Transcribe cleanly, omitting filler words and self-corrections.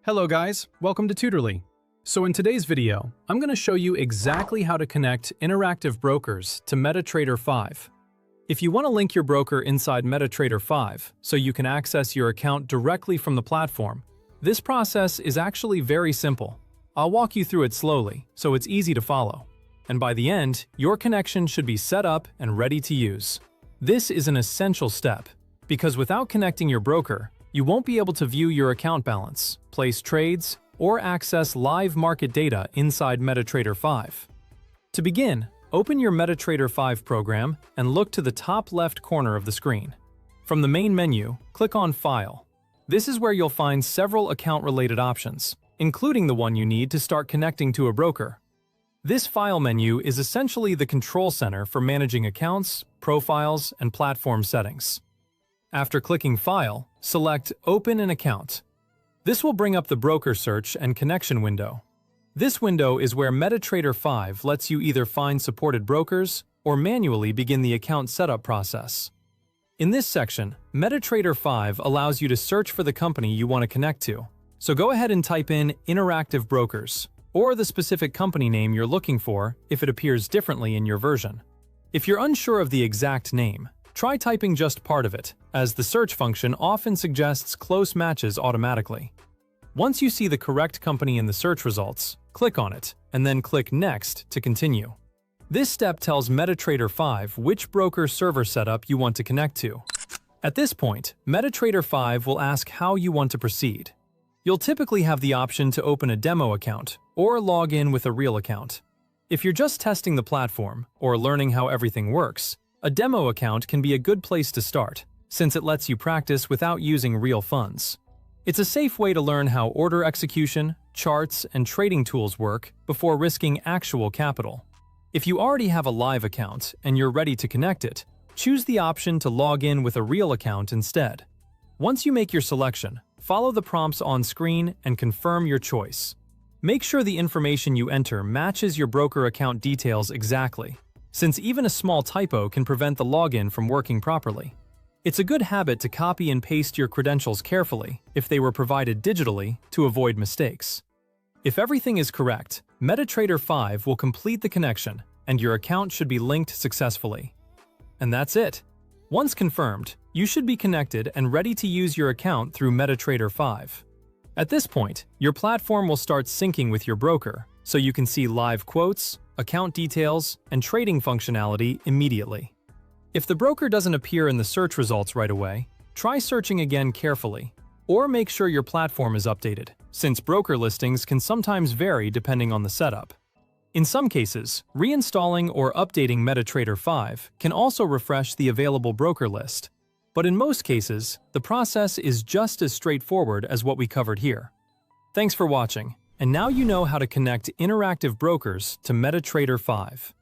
Hello guys, welcome to Tutorly. So in today's video, I'm going to show you exactly how to connect interactive brokers to MetaTrader 5. If you want to link your broker inside MetaTrader 5 so you can access your account directly from the platform, this process is actually very simple. I'll walk you through it slowly so it's easy to follow. And by the end, your connection should be set up and ready to use. This is an essential step because without connecting your broker, you won't be able to view your account balance, place trades, or access live market data inside MetaTrader 5. To begin, open your MetaTrader 5 program and look to the top left corner of the screen. From the main menu, click on File. This is where you'll find several account-related options, including the one you need to start connecting to a broker. This File menu is essentially the control center for managing accounts, profiles, and platform settings. After clicking File, select Open an Account. This will bring up the broker search and connection window. This window is where MetaTrader 5 lets you either find supported brokers or manually begin the account setup process. In this section, MetaTrader 5 allows you to search for the company you want to connect to. So go ahead and type in Interactive Brokers, or the specific company name you're looking for if it appears differently in your version. If you're unsure of the exact name, try typing just part of it, as the search function often suggests close matches automatically. Once you see the correct company in the search results, click on it, and then click Next to continue. This step tells MetaTrader 5 which broker server setup you want to connect to. At this point, MetaTrader 5 will ask how you want to proceed. You'll typically have the option to open a demo account or log in with a real account. If you're just testing the platform or learning how everything works, a demo account can be a good place to start, since it lets you practice without using real funds. It's a safe way to learn how order execution, charts, and trading tools work before risking actual capital. If you already have a live account and you're ready to connect it, choose the option to log in with a real account instead. Once you make your selection, follow the prompts on screen and confirm your choice. Make sure the information you enter matches your broker account details exactly, since even a small typo can prevent the login from working properly. It's a good habit to copy and paste your credentials carefully if they were provided digitally to avoid mistakes. If everything is correct, MetaTrader 5 will complete the connection and your account should be linked successfully. And that's it. Once confirmed, you should be connected and ready to use your account through MetaTrader 5. At this point, your platform will start syncing with your broker, so you can see live quotes, account details, and trading functionality immediately. If the broker doesn't appear in the search results right away, try searching again carefully, or make sure your platform is updated, since broker listings can sometimes vary depending on the setup. In some cases, reinstalling or updating MetaTrader 5 can also refresh the available broker list. But in most cases, the process is just as straightforward as what we covered here. Thanks for watching, and now you know how to connect interactive brokers to MetaTrader 5.